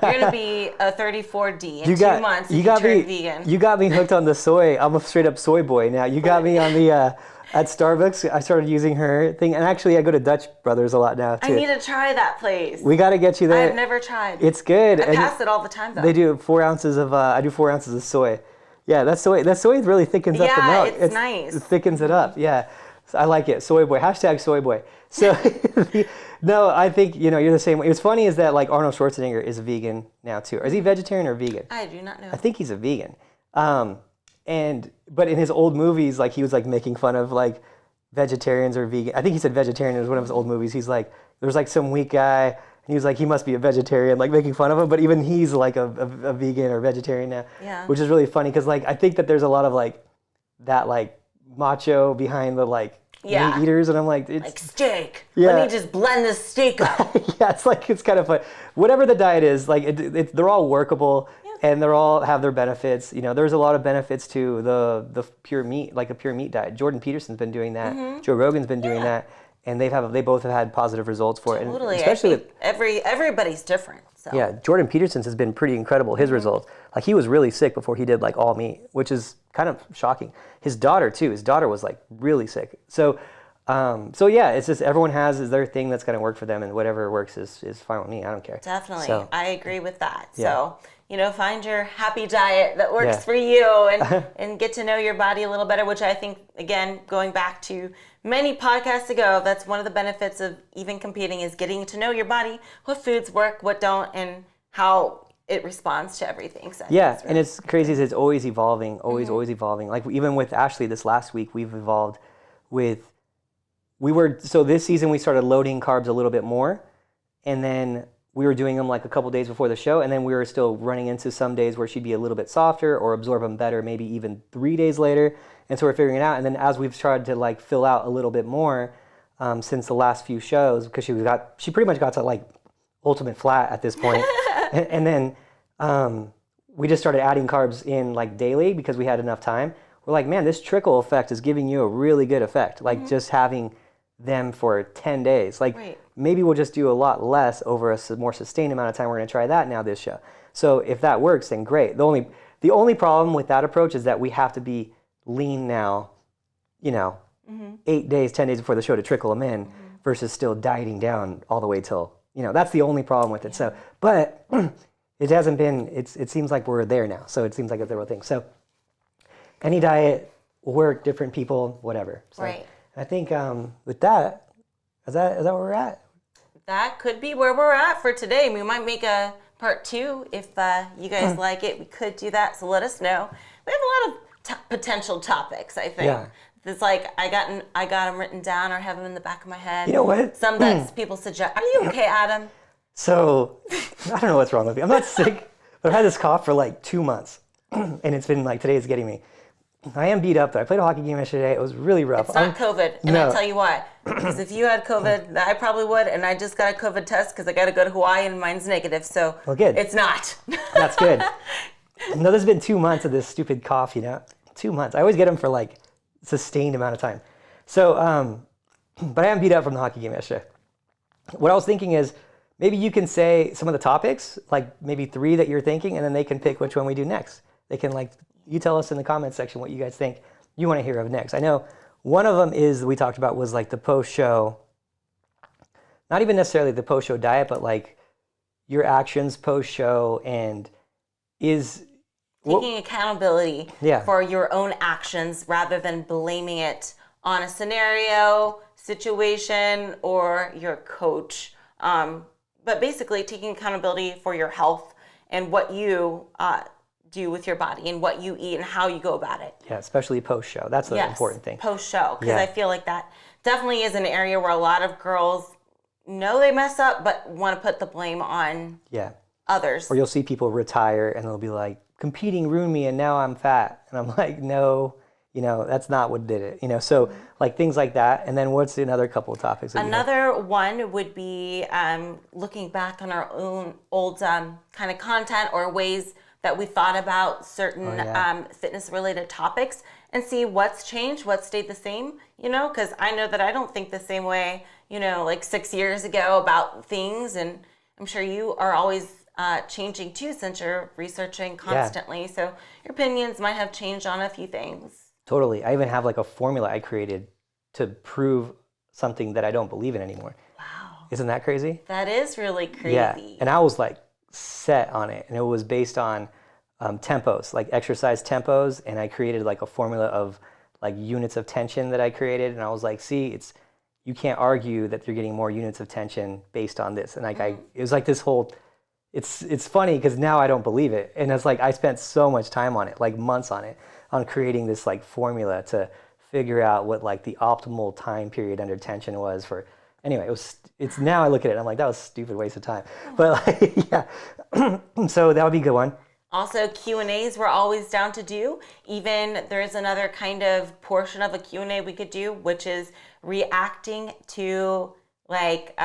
You're going to be a 34D in 2 months if you turn vegan. You got me hooked on the soy. I'm a straight up soy boy now. You got me on the, at Starbucks, I started using her thing. And actually, I go to Dutch Brothers a lot now, too. I need to try that place. We got to get you there. I've never tried. It's good. I pass it all the time, though. They do 4 ounces of, I do 4 ounces of soy. Yeah, that soy really thickens up the milk. It's nice. It thickens it up, yeah. I like it. Soy boy. Hashtag soy boy. So, no, I think, you're the same way. What's funny is that, Arnold Schwarzenegger is a vegan now, too. Or is he vegetarian or vegan? I do not know. I think he's a vegan. But in his old movies, he was, making fun of, vegetarians or vegan. I think he said vegetarian in one of his old movies. He's there's, some weak guy, and he was he must be a vegetarian, making fun of him. But even he's, a vegan or vegetarian now. Yeah. Which is really funny, because, I think that there's a lot of, that, macho behind the, meat eaters, and I'm it's steak. Yeah. Let me just blend this steak up. Yeah, it's kind of fun. Whatever the diet is, they're all workable, and they all have their benefits. There's a lot of benefits to the pure meat, a pure meat diet. Jordan Peterson's been doing that. Mm-hmm. Joe Rogan's been doing that, and they both have had positive results for it. Totally, and especially everybody's different. So. Yeah, Jordan Peterson's has been pretty incredible. His results, he was really sick before he did all meat, which is kind of shocking. His daughter too. His daughter was really sick. So yeah, it's just everyone has their thing that's going to work for them, and whatever works is fine with me. I don't care. Definitely, so, I agree with that. Yeah. So find your happy diet that works for you, and get to know your body a little better. Which I think, again, going back to many podcasts ago, that's one of the benefits of even competing is getting to know your body, what foods work, what don't, and how it responds to everything. So and it's crazy. It's always evolving, always evolving. Even with Ashley this last week, we've evolved with. So this season we started loading carbs a little bit more, and then we were doing them a couple days before the show, and then we were still running into some days where she'd be a little bit softer or absorb them better, maybe even 3 days later. And so we're figuring it out. And then as we've started to fill out a little bit more since the last few shows, because she pretty much got to ultimate flat at this point. and then we just started adding carbs in daily because we had enough time. We're man, this trickle effect is giving you a really good effect. Just having them for 10 days. Maybe we'll just do a lot less over a more sustained amount of time. We're going to try that now this show. So if that works, then great. The only problem with that approach is that we have to be lean now, 8 days, 10 days before the show to trickle them in versus still dieting down all the way till, that's the only problem with it. So, but it hasn't been, it seems like we're there now. So it seems like it's the real thing. So any diet will work, different people, whatever. So, right. I think with that, is that where we're at? That could be where we're at for today. We might make a part 2 if you guys like it. We could do that, so let us know. We have a lot of potential topics, I think. Yeah. It's I got them written down or have them in the back of my head. You know what? Some that people suggest. Are you okay, Adam? So, I don't know what's wrong with me. I'm not sick, but I've had this cough for 2 months, and it's been today is getting me. I am beat up though. I played a hockey game yesterday. It was really rough. It's not COVID, and No. I'll tell you why. Because if you had COVID, I probably would, and I just got a COVID test because I got to go to Hawaii and mine's negative. So Well, good. It's not. That's good. No, there's been 2 months of this stupid cough, 2 months. I always get them for like sustained amount of time. So, but I am beat up from the hockey game yesterday. What I was thinking is maybe you can say some of the topics, like maybe 3 that you're thinking, and then they can pick which one we do next. They can you tell us in the comments section what you guys think you want to hear of next. I know one of them is we talked about was like the post-show, not even necessarily the post-show diet, but like your actions post-show and taking accountability Yeah. for your own actions rather than blaming it on a scenario, situation, or your coach. But basically taking accountability for your health and what you do with your body and what you eat and how you go about it. Yeah, especially post-show. That's the important thing. Post-show, because Yeah. I feel like that definitely is an area where a lot of girls know they mess up but want to put the blame on others. Or you'll see people retire and they'll be like, competing ruined me and now I'm fat. And I'm like, no, that's not what did it. So like things like that. And then what's another couple of topics? Another one would be looking back on our own old kind of content or ways that we thought about certain fitness-related topics and see what's changed, what stayed the same, because I know that I don't think the same way, like 6 years ago about things, and I'm sure you are always changing too since you're researching constantly. So your opinions might have changed on a few things. Totally. I even have like a formula I created to prove something that I don't believe in anymore. Wow. Isn't that crazy? That is really crazy. Yeah. And I was like set on it. And it was based on tempos, like exercise tempos. And I created like a formula of like units of tension that I created. And I was like, see, you can't argue that you're getting more units of tension based on this. And like it was like this whole, it's funny because now I don't believe it. And it's like I spent so much time on it, like months on it, on creating this like formula to figure out what like the optimal time period under tension was for. Anyway, it's now I look at it, I'm like, that was a stupid waste of time. But like, yeah, so that would be a good one. Also, Q&As we're always down to do. Even there's another kind of portion of a Q&A we could do, which is reacting to like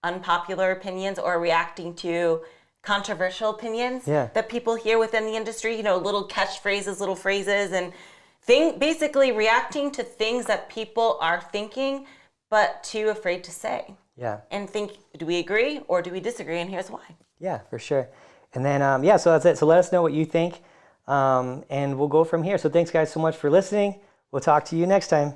unpopular opinions or reacting to controversial opinions that people hear within the industry, little catchphrases, little phrases, and basically reacting to things that people are thinking but too afraid to say. Yeah. And think, do we agree or do we disagree? And here's why. Yeah, for sure. And then, so that's it. So let us know what you think, and we'll go from here. So thanks, guys, so much for listening. We'll talk to you next time.